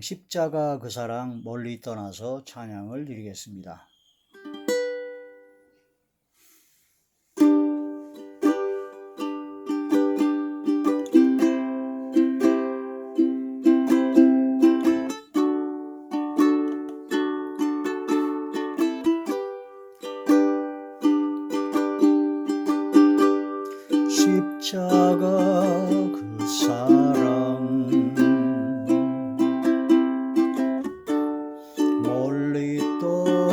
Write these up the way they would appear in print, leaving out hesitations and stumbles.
십자가 그 사랑 멀리 떠나서 찬양을 드리겠습니다. 십자가 그 사랑 멀리 떠나서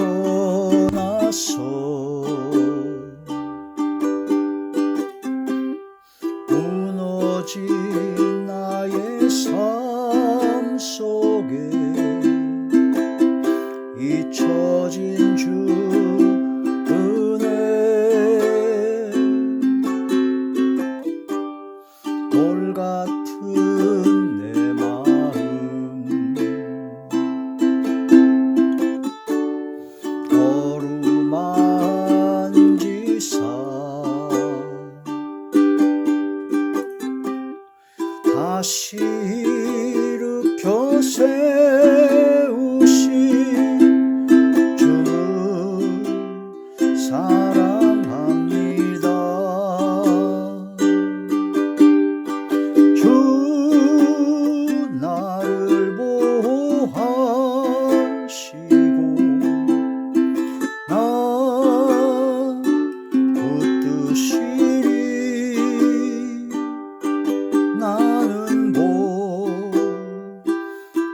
무너진 나의 삶 속에 잊혀진 주 은혜 돌 같은 내 마음 어루만지사 다시 일으켜 세우신 주는 사랑합니다. 주 나를 보호하시고 나 붙드시리. 나는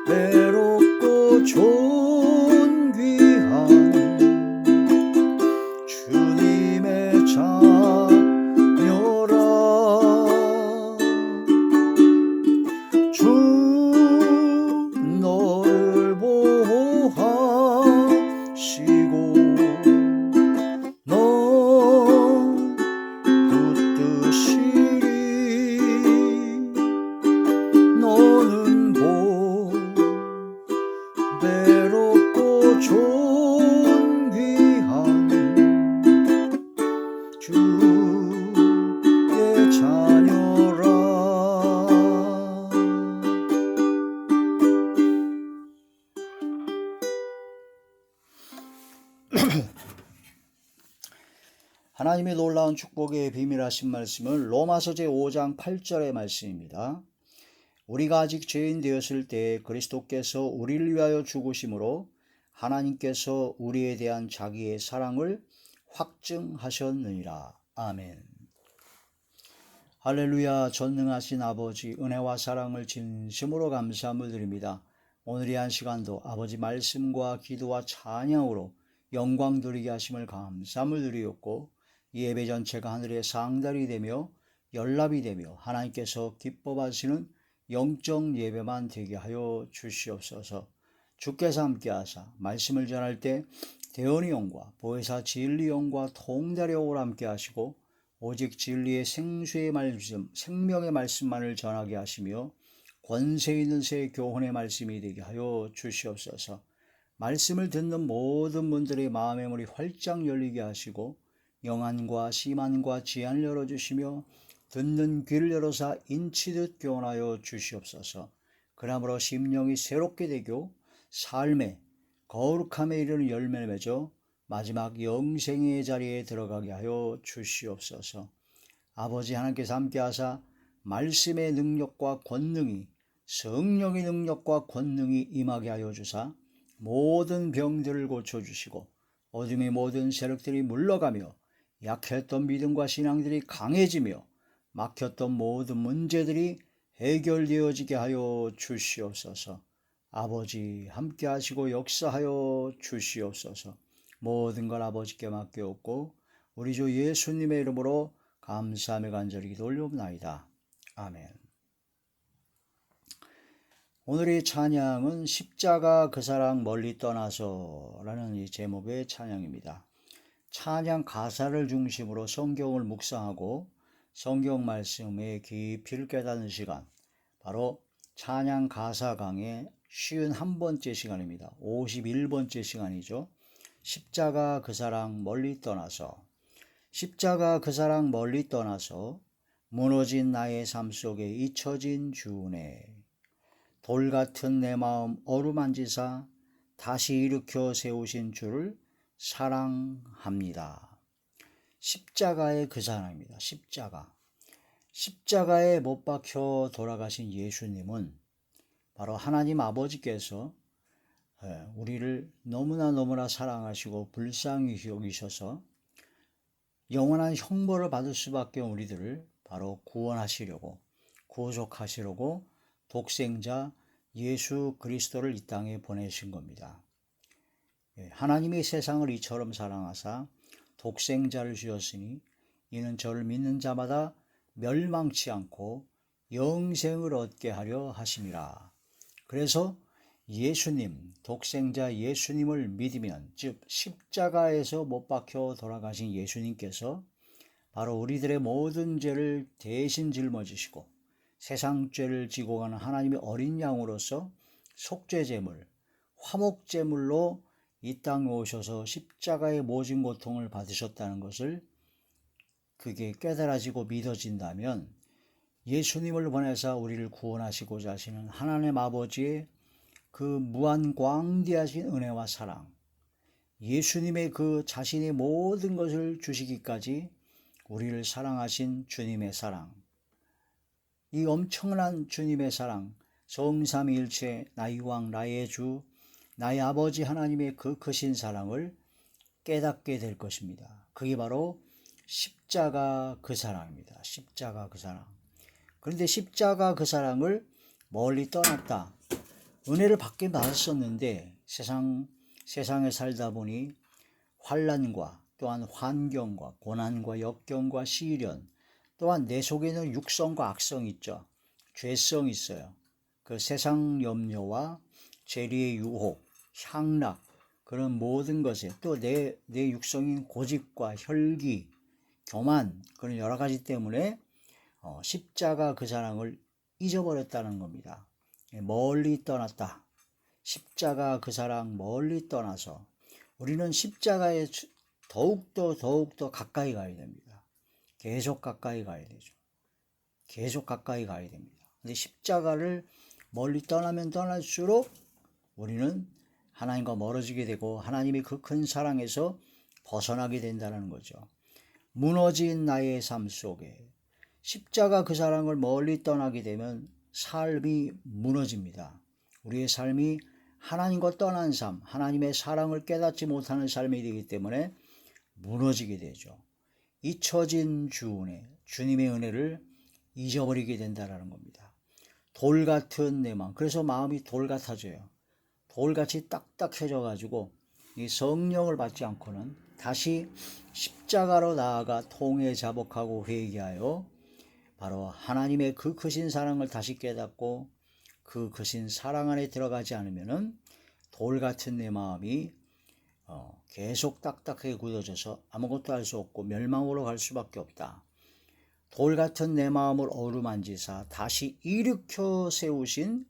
외롭고 존귀한 주님의 자녀라. 주 너를 보호하시고 너 붙드시리. 너는 외롭고 존귀한 주의 자녀라. 하나님의 놀라운 축복의 비밀하신 말씀은 로마서 제5장 8절의 말씀입니다. 우리가 아직 죄인 되었을 때 그리스도께서 우리를 위하여 죽으심으로 하나님께서 우리에 대한 자기의 사랑을 확증하셨느니라. 아멘. 할렐루야. 전능하신 아버지, 은혜와 사랑을 진심으로 감사함을 드립니다. 오늘 이 한 시간도 아버지 말씀과 기도와 찬양으로 영광 드리게 하심을 감사함을 드리옵고, 이 예배 전체가 하늘의 상달이 되며 연락이 되며 하나님께서 기뻐하시는 영적 예배만 되게 하여 주시옵소서. 주께서 함께하사 말씀을 전할 때 대언의 영과 보혜사 진리 영과 통달의 영으로 함께하시고 오직 진리의 생수의 말씀, 생명의 말씀만을 전하게 하시며 권세 있는 새 교훈의 말씀이 되게 하여 주시옵소서. 말씀을 듣는 모든 분들의 마음의 문이 활짝 열리게 하시고 영안과 심안과 지안을 열어주시며 듣는 귀를 열어사 인치듯 교훈하여 주시옵소서. 그러므로 심령이 새롭게 되고 삶의 거룩함에 이르는 열매를 맺어 마지막 영생의 자리에 들어가게 하여 주시옵소서. 아버지 하나님께서 함께하사 말씀의 능력과 권능이, 성령의 능력과 권능이 임하게 하여 주사 모든 병들을 고쳐주시고 어둠의 모든 세력들이 물러가며 약했던 믿음과 신앙들이 강해지며 막혔던 모든 문제들이 해결되어지게 하여 주시옵소서. 아버지 함께 하시고 역사하여 주시옵소서. 모든 걸 아버지께 맡겨옵고 우리 주 예수님의 이름으로 감사하며 간절히 기도 올려옵나이다. 아멘. 오늘의 찬양은 십자가 그 사랑 멀리 떠나서 라는 이 제목의 찬양입니다. 찬양 가사를 중심으로 성경을 묵상하고 성경 말씀의 깊이를 깨닫는 시간, 바로 찬양 가사 강의 51번째 시간입니다. 51번째 시간이죠. 십자가 그 사랑 멀리 떠나서, 십자가 그 사랑 멀리 떠나서 무너진 나의 삶 속에 잊혀진 주 은혜, 돌 같은 내 마음 어루만지사 다시 일으켜 세우신 주를 사랑합니다. 십자가의 그 사랑입니다. 십자가에 못 박혀 돌아가신 예수님은 바로 하나님 아버지께서 우리를 너무나 사랑하시고 불쌍히 여기셔서 영원한 형벌을 받을 수밖에 우리들을 바로 구원하시려고, 구속하시려고 독생자 예수 그리스도를 이 땅에 보내신 겁니다. 하나님이 세상을 이처럼 사랑하사 독생자를 주셨으니 이는 저를 믿는 자마다 멸망치 않고 영생을 얻게 하려 하심이라. 그래서 예수님, 독생자 예수님을 믿으면, 즉 십자가에서 못 박혀 돌아가신 예수님께서 바로 우리들의 모든 죄를 대신 짊어지시고 세상 죄를 지고 가는 하나님의 어린 양으로서 속죄제물, 화목제물로 이 땅에 오셔서 십자가의 모진 고통을 받으셨다는 것을 그게 깨달아지고 믿어진다면 예수님을 보내사 우리를 구원하시고자 하시는 하나님 아버지의 그 무한 광대하신 은혜와 사랑, 예수님의 그 자신의 모든 것을 주시기까지 우리를 사랑하신 주님의 사랑, 이 엄청난 주님의 사랑, 성삼위일체 나의 왕 나의 주 나의 아버지 하나님의 그 크신 사랑을 깨닫게 될 것입니다. 그게 바로 십자가 그 사랑입니다. 십자가 그 사랑. 그런데 십자가 그 사랑을 멀리 떠났다. 은혜를 받긴 받았었는데 세상에 살다 보니 환난과 또한 환경과 고난과 역경과 시련, 또한 내 속에는 육성과 악성이 있죠. 죄성이 있어요. 그 세상 염려와 재리의 유혹, 향락, 그런 모든 것에 또 내 육성인 고집과 혈기, 교만, 그런 여러 가지 때문에 십자가 그 사랑을 잊어버렸다는 겁니다. 멀리 떠났다. 십자가 그 사랑 멀리 떠나서 우리는 십자가에 더욱더 가까이 가야 됩니다. 계속 가까이 가야 되죠. 계속 가까이 가야 됩니다. 근데 십자가를 멀리 떠나면 떠날수록 우리는 하나님과 멀어지게 되고 하나님의 그 큰 사랑에서 벗어나게 된다는 거죠. 무너진 나의 삶 속에 십자가 그 사랑을 멀리 떠나게 되면 삶이 무너집니다. 우리의 삶이 하나님과 떠난 삶, 하나님의 사랑을 깨닫지 못하는 삶이 되기 때문에 무너지게 되죠. 잊혀진 주님의 은혜를 잊어버리게 된다는 겁니다. 돌 같은 내 마음, 그래서 마음이 돌 같아져요. 돌같이 딱딱해져 가지고 이 성령을 받지 않고는 다시 십자가로 나아가 통회 자복하고 회개하여 바로 하나님의 그 크신 사랑을 다시 깨닫고 그 크신 사랑 안에 들어가지 않으면은 돌 같은 내 마음이 계속 딱딱하게 굳어져서 아무것도 할 수 없고 멸망으로 갈 수밖에 없다. 돌 같은 내 마음을 어루만지사 다시 일으켜 세우신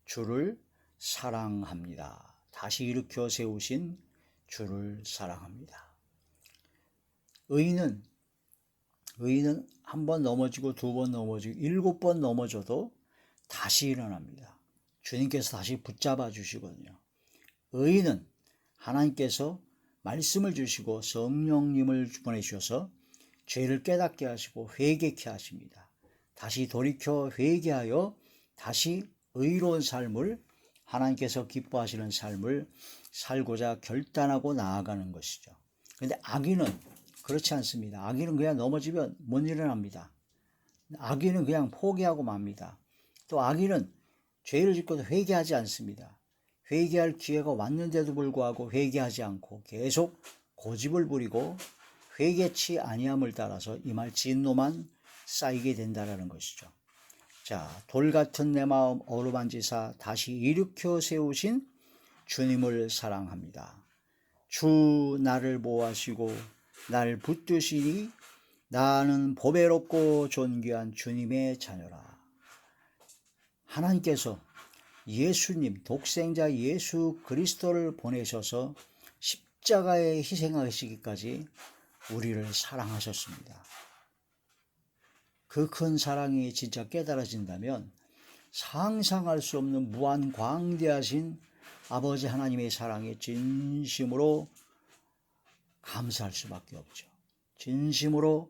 주를 사랑합니다. 다시 일으켜 세우신 주를 사랑합니다. 의인은 한 번 넘어지고 두 번 넘어지고 7번 넘어져도 다시 일어납니다. 주님께서 다시 붙잡아 주시거든요. 의인은 하나님께서 말씀을 주시고 성령님을 보내주셔서 죄를 깨닫게 하시고 회개케 하십니다. 다시 돌이켜 회개하여 다시 의로운 삶을, 하나님께서 기뻐하시는 삶을 살고자 결단하고 나아가는 것이죠. 그런데 악인은 그렇지 않습니다. 악인은 그냥 넘어지면 못 일어납니다. 악인은 그냥 포기하고 맙니다. 또 악인은 죄를 짓고도 회개하지 않습니다. 회개할 기회가 왔는데도 불구하고 회개하지 않고 계속 고집을 부리고 회개치 아니함을 따라서 이 말 진노만 쌓이게 된다는 것이죠. 자, 돌 같은 내 마음 어루만지사 다시 일으켜 세우신 주님을 사랑합니다. 주 나를 보호하시고 날 붙드시니 나는 보배롭고 존귀한 주님의 자녀라. 하나님께서 예수님, 독생자 예수 그리스도를 보내셔서 십자가에 희생하시기까지 우리를 사랑하셨습니다. 그 큰 사랑이 진짜 깨달아진다면 상상할 수 없는 무한 광대하신 아버지 하나님의 사랑에 진심으로 감사할 수밖에 없죠. 진심으로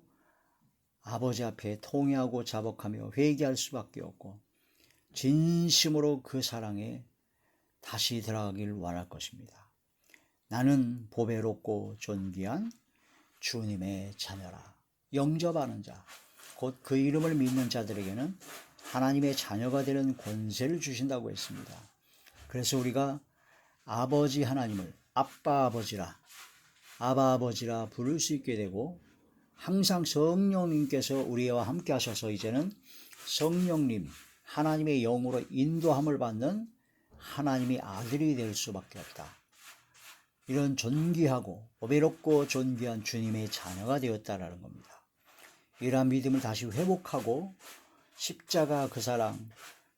아버지 앞에 통회하고 자복하며 회개할 수밖에 없고 진심으로 그 사랑에 다시 들어가길 원할 것입니다. 나는 보배롭고 존귀한 주님의 자녀라. 영접하는 자, 곧 그 이름을 믿는 자들에게는 하나님의 자녀가 되는 권세를 주신다고 했습니다. 그래서 우리가 아버지 하나님을 아빠 아버지라 부를 수 있게 되고 항상 성령님께서 우리와 함께 하셔서 이제는 성령님 하나님의 영으로 인도함을 받는 하나님의 아들이 될 수밖에 없다. 이런 존귀하고 보배롭고 존귀한 주님의 자녀가 되었다라는 겁니다. 이러한 믿음을 다시 회복하고 십자가 그 사랑,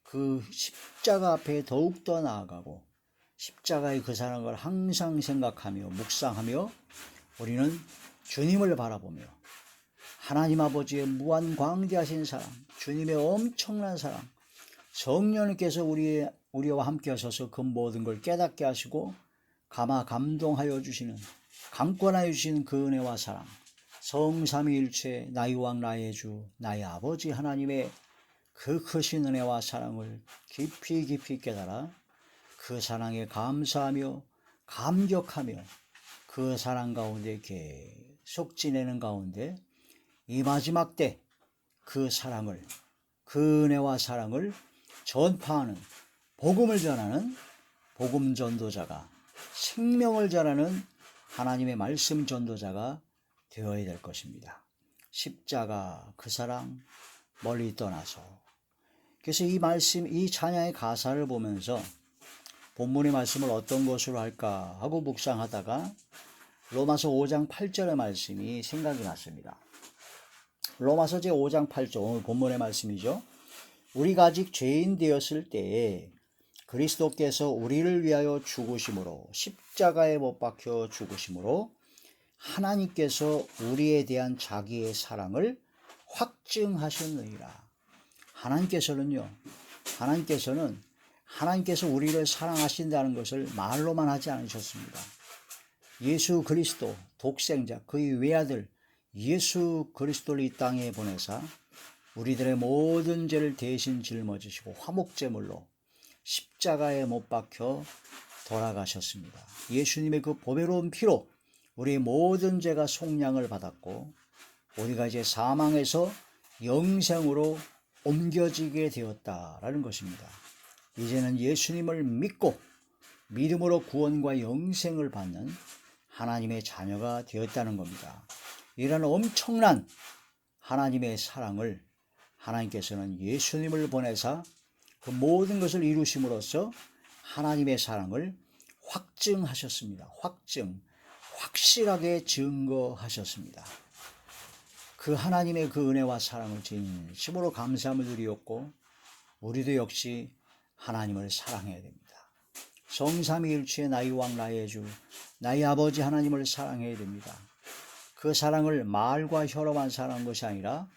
그 십자가 앞에 더욱더 나아가고 십자가의 그 사랑을 항상 생각하며 묵상하며 우리는 주님을 바라보며 하나님 아버지의 무한 광대하신 사랑, 주님의 엄청난 사랑, 성령님께서 우리와 함께 하셔서 그 모든 걸 깨닫게 하시고 감동하여 주시는, 강권하여 주시는 그 은혜와 사랑, 성삼위일체 나의 왕 나의 주 나의 아버지 하나님의 그 크신 은혜와 사랑을 깊이 깨달아 그 사랑에 감사하며 감격하며 그 사랑 가운데 계속 지내는 가운데 이 마지막 때 그 사랑을, 그 은혜와 사랑을 전파하는, 복음을 전하는 복음 전도자가, 생명을 전하는 하나님의 말씀 전도자가 되어야 될 것입니다. 십자가 그 사랑 멀리 떠나서. 그래서 이 말씀, 이 찬양의 가사를 보면서 본문의 말씀을 어떤 것으로 할까 하고 묵상하다가 로마서 5장 8절의 말씀이 생각이 났습니다. 로마서 제5장 8절, 오늘 본문의 말씀이죠. 우리가 아직 죄인 되었을 때에 그리스도께서 우리를 위하여 죽으심으로, 십자가에 못 박혀 죽으심으로 하나님께서 우리에 대한 자기의 사랑을 확증하셨느니라. 하나님께서 우리를 사랑하신다는 것을 말로만 하지 않으셨습니다. 예수 그리스도 독생자, 그의 외아들 예수 그리스도를 이 땅에 보내사 우리들의 모든 죄를 대신 짊어지시고 화목제물로 십자가에 못 박혀 돌아가셨습니다. 예수님의 그 보배로운 피로 우리의 모든 죄가 속량을 받았고 우리가 이제 사망에서 영생으로 옮겨지게 되었다라는 것입니다. 이제는 예수님을 믿고 믿음으로 구원과 영생을 받는 하나님의 자녀가 되었다는 겁니다. 이런 엄청난 하나님의 사랑을 하나님께서는 예수님을 보내사 그 모든 것을 이루심으로써 하나님의 사랑을 확증하셨습니다. 확실하게 증거하셨습니다. 그 하나님의 그 은혜와 사랑을 진심으로 감사함을 드리었고 우리도 역시 하나님을 사랑해야 됩니다. 성삼위일체의 나의 왕 나의 주 나의 아버지 하나님을 사랑해야 됩니다. 그 사랑을 말과 혀로만 사랑한 것이 아니라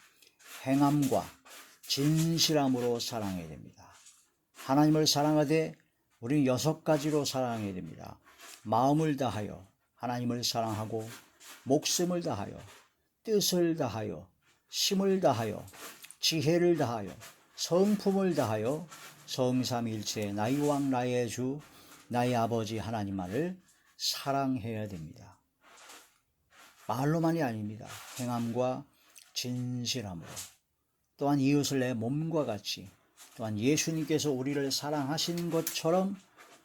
행함과 진실함으로 사랑해야 됩니다. 하나님을 사랑하되 우리는 6가지로 사랑해야 됩니다. 마음을 다하여 하나님을 사랑하고 목숨을 다하여 뜻을 다하여 힘을 다하여 지혜를 다하여 성품을 다하여 성삼위일체 나의 왕 나의 주 나의 아버지 하나님만을 사랑해야 됩니다. 말로만이 아닙니다. 행함과 진실함으로 또한 이웃을 내 몸과 같이 또한 예수님께서 우리를 사랑하신 것처럼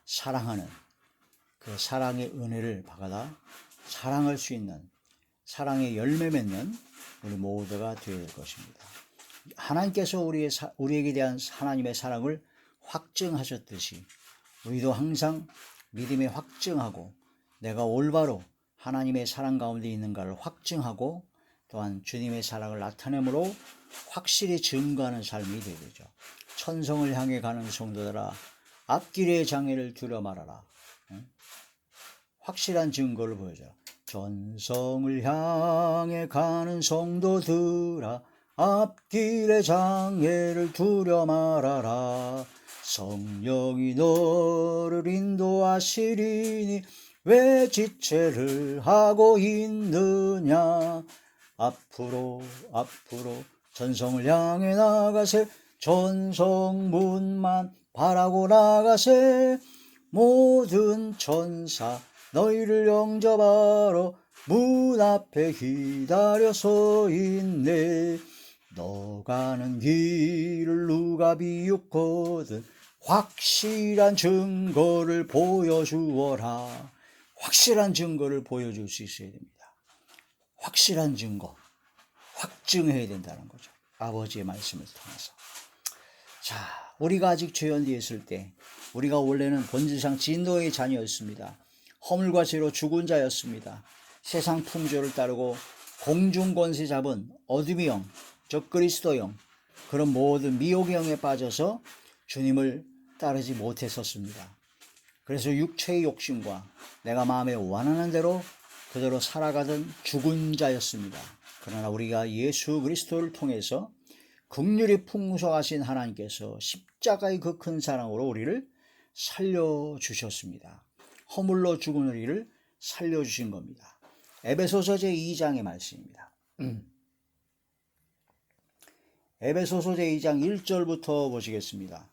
사랑하는 그 사랑의 은혜를 받아 사랑할 수 있는 사랑의 열매 맺는 우리 모두가 되어야 될 것입니다. 하나님께서 우리에게 대한 하나님의 사랑을 확증하셨듯이 우리도 항상 믿음에 확증하고 내가 올바로 하나님의 사랑 가운데 있는가를 확증하고 또한 주님의 사랑을 나타내므로 확실히 증거하는 삶이 되야 되죠. 천성을 향해 가는 성도들아 앞길의 장애를 두려 말아라. 확실한 증거를 보여줘라. 천성을 향해 가는 성도들아 앞길의 장애를 두려 말아라. 성령이 너를 인도하시리니 왜 지체를 하고 있느냐. 앞으로 전성을 향해 나가세. 전성문만 바라고 나가세. 모든 천사 너희를 영접하러 문 앞에 기다려 서 있네. 너 가는 길을 누가 비웃거든 확실한 증거를 보여주어라. 확실한 증거를 보여줄 수 있어야 됩니다. 확실한 증거, 확증해야 된다는 거죠. 아버지의 말씀을 통해서. 자, 우리가 아직 죄 연디에 있을 때 우리가 원래는 본질상 진노의 자녀였습니다. 허물과 죄로 죽은 자였습니다. 세상 풍조를 따르고 공중권세 잡은 어둠의 영, 즉 그리스도 영, 그런 모든 미혹의 영에 빠져서 주님을 따르지 못했었습니다. 그래서 육체의 욕심과 내가 마음에 원하는 대로 그대로 살아가던 죽은 자였습니다. 그러나 우리가 예수 그리스도를 통해서 긍휼이 풍성하신 하나님께서 십자가의 그 큰 사랑으로 우리를 살려주셨습니다. 허물로 죽은 우리를 살려주신 겁니다. 에베소서 제2장의 말씀입니다. 에베소서 제2장 1절부터 보시겠습니다.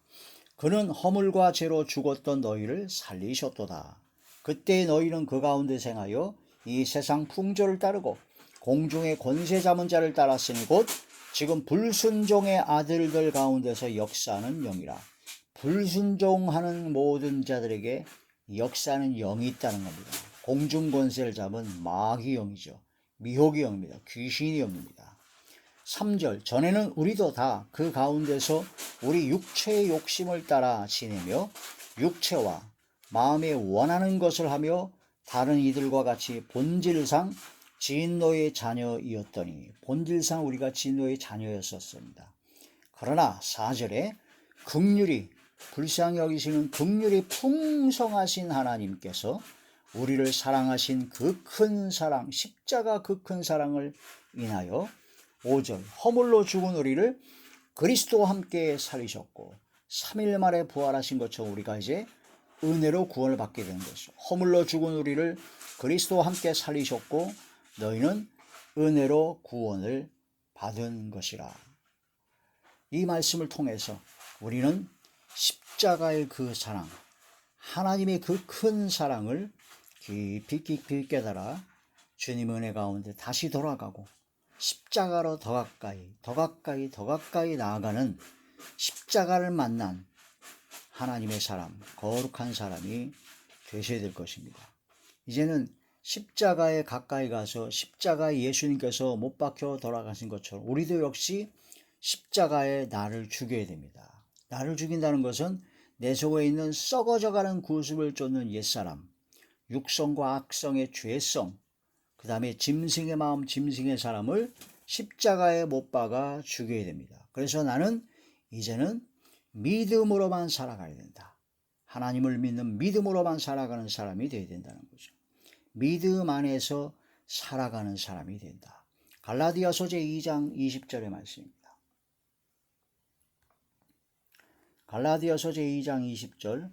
그는 허물과 죄로 죽었던 너희를 살리셨도다. 그때 너희는 그 가운데 생하여 이 세상 풍조를 따르고 공중의 권세 잡은 자를 따랐으니 곧 지금 불순종의 아들들 가운데서 역사하는 영이라. 불순종하는 모든 자들에게 역사하는 영이 있다는 겁니다. 공중 권세를 잡은 마귀 영이죠. 미혹의 영입니다. 귀신의 영입니다. 3절 전에는 우리도 다 그 가운데서 우리 육체의 욕심을 따라 지내며 육체와 마음에 원하는 것을 하며 다른 이들과 같이 본질상 진노의 자녀이었더니, 본질상 우리가 진노의 자녀였었습니다. 그러나 4절에 긍휼이 불쌍히 여기시는 긍휼이 풍성하신 하나님께서 우리를 사랑하신 그 큰 사랑, 십자가 그 큰 사랑을 인하여 5절 허물로 죽은 우리를 그리스도와 함께 살리셨고 3일 만에 부활하신 것처럼 우리가 이제 은혜로 구원을 받게 된 것이죠. 허물로 죽은 우리를 그리스도와 함께 살리셨고 너희는 은혜로 구원을 받은 것이라. 이 말씀을 통해서 우리는 십자가의 그 사랑, 하나님의 그 큰 사랑을 깊이 깨달아 주님 은혜 가운데 다시 돌아가고 십자가로 더 가까이 나아가는 십자가를 만난 하나님의 사람, 거룩한 사람이 되셔야 될 것입니다. 이제는 십자가에 가까이 가서 십자가에 예수님께서 못 박혀 돌아가신 것처럼 우리도 역시 십자가에 나를 죽여야 됩니다. 나를 죽인다는 것은 내 속에 있는 썩어져가는 구습을 쫓는 옛사람, 육성과 악성의 죄성, 그 다음에 짐승의 마음, 짐승의 사람을 십자가에 못 박아 죽여야 됩니다. 그래서 나는 이제는 믿음으로만 살아가야 된다. 하나님을 믿는 믿음으로만 살아가는 사람이 되어야 된다는 거죠. 믿음 안에서 살아가는 사람이 된다. 갈라디아서 제2장 20절의 말씀입니다. 갈라디아서 제2장 20절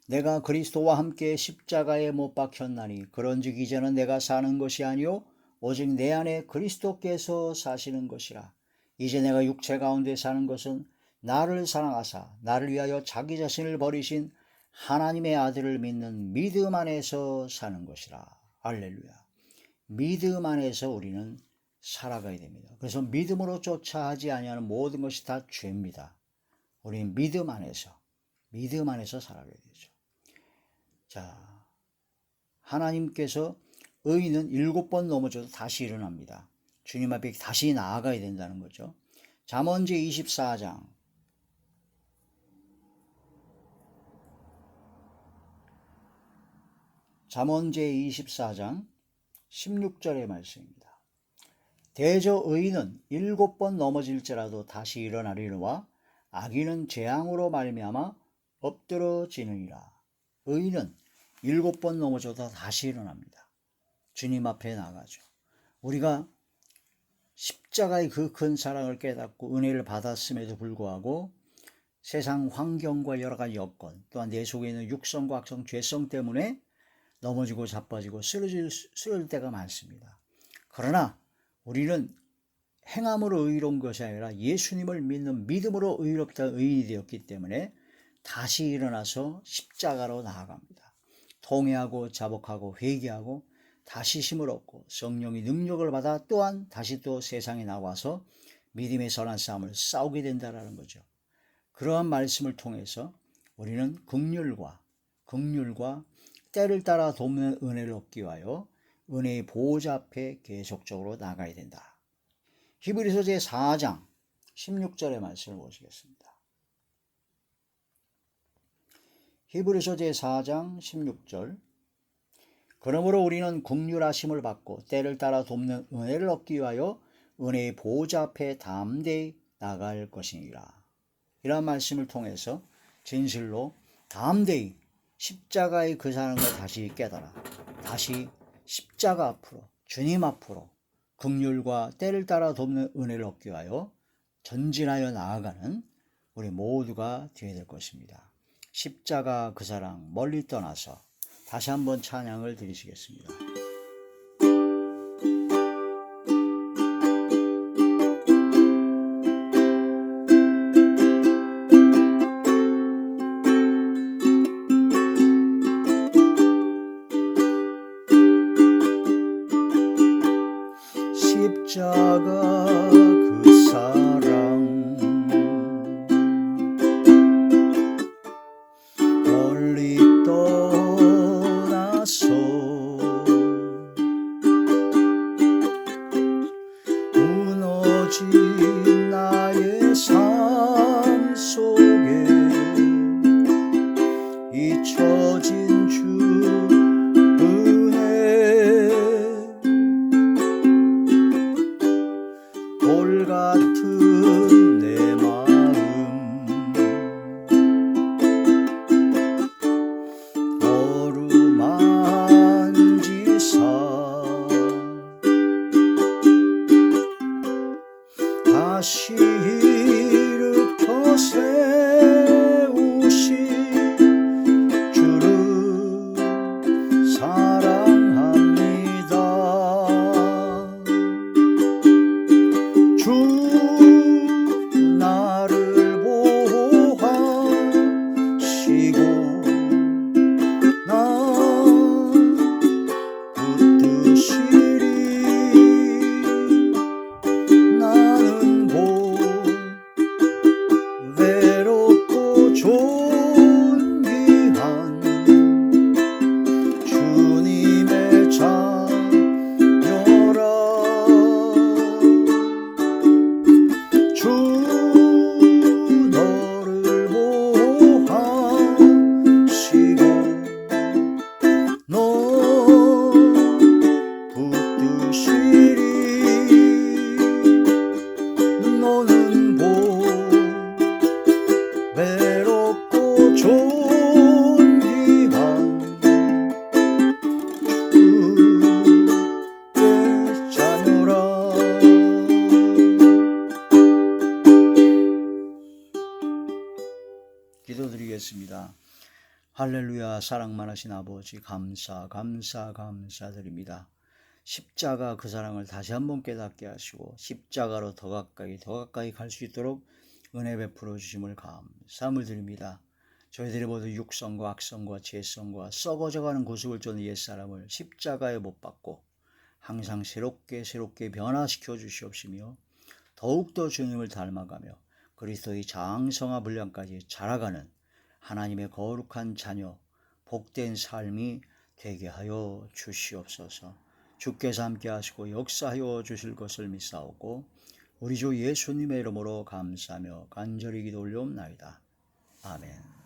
내가 그리스도와 함께 십자가에 못 박혔나니 그런즉 이제는 내가 사는 것이 아니요 오직 내 안에 그리스도께서 사시는 것이라. 이제 내가 육체 가운데 사는 것은 나를 사랑하사 나를 위하여 자기 자신을 버리신 하나님의 아들을 믿는 믿음 안에서 사는 것이라. 할렐루야. 믿음 안에서 우리는 살아가야 됩니다. 그래서 믿음으로 쫓아 하지 아니하는 모든 것이 다 죄입니다. 우리는 믿음 안에서 살아가야 되죠. 자, 하나님께서 의인은 7번 넘어져도 다시 일어납니다. 주님 앞에 다시 나아가야 된다는 거죠. 잠언 제24장 16절의 말씀입니다. 대저 의인은 7번 넘어질지라도 다시 일어나리로와 악인은 재앙으로 말미암아 엎드러지느니라. 의인은 7번 넘어져도 다시 일어납니다. 주님 앞에 나가죠. 우리가 십자가의 그 큰 사랑을 깨닫고 은혜를 받았음에도 불구하고 세상 환경과 여러 가지 여건, 또한 내 속에 있는 육성과 악성, 죄성 때문에 넘어지고 자빠지고 쓰러질 때가 많습니다. 그러나 우리는 행함으로 의로운 것이 아니라 예수님을 믿는 믿음으로 의롭다 의인이 되었기 때문에 다시 일어나서 십자가로 나아갑니다. 통회하고 자복하고 회개하고 다시 힘을 얻고 성령의 능력을 받아 또한 다시 또 세상에 나와서 믿음의 선한 싸움을 싸우게 된다는 거죠. 그러한 말씀을 통해서 우리는 긍휼과 때를 따라 돕는 은혜를 얻기 위하여 은혜의 보호자 앞에 계속적으로 나가야 된다. 히브리서 제4장 16절의 말씀을 보시겠습니다. 히브리서 제4장 16절. 그러므로 우리는 긍휼하심을 받고 때를 따라 돕는 은혜를 얻기 위하여 은혜의 보호자 앞에 담대히 나갈 것이니라. 이러한 말씀을 통해서 진실로 담대히 십자가의 그 사랑을 다시 깨달아 다시 십자가 앞으로 주님 앞으로 긍휼과 때를 따라 돕는 은혜를 얻기 위하여 전진하여 나아가는 우리 모두가 되어야 될 것입니다. 십자가 그 사랑 멀리 떠나서 다시 한번 찬양을 드리시겠습니다. 십자가 그 사랑 멀리 떠나서 무너진 나의 삶 속에 잊혀진 주 돌 같은 내 마음 어루만지사 다시 일으켜 세우신 주를 사랑합니다. 주 나를 보호하시고 나 붙드시리. 나는 외롭고 존귀한 주님의 자녀라. 주 너를 보호하시고 너 붙드시리. 너는 외롭고 존귀한 주의 자녀라. 기도드리겠습니다. 할렐루야. 사랑 많으신 아버지 감사드립니다. 십자가 그 사랑을 다시 한번 깨닫게 하시고 십자가로 더 가까이 갈 수 있도록 은혜 베풀어 주심을 감사함을 드립니다. 저희들이 모두 육성과 악성과 죄성과 썩어져가는 고집을 쫓는 옛사람을 십자가에 못 박고 항상 새롭게 변화시켜 주시옵시며 더욱더 주님을 닮아가며 그리스도의 장성화 분량까지 자라가는 하나님의 거룩한 자녀 복된 삶이 되게 하여 주시옵소서. 주께서 함께 하시고 역사하여 주실 것을 믿사오고 우리 주 예수님의 이름으로 감사하며 간절히 기도 올려옵나이다. 아멘.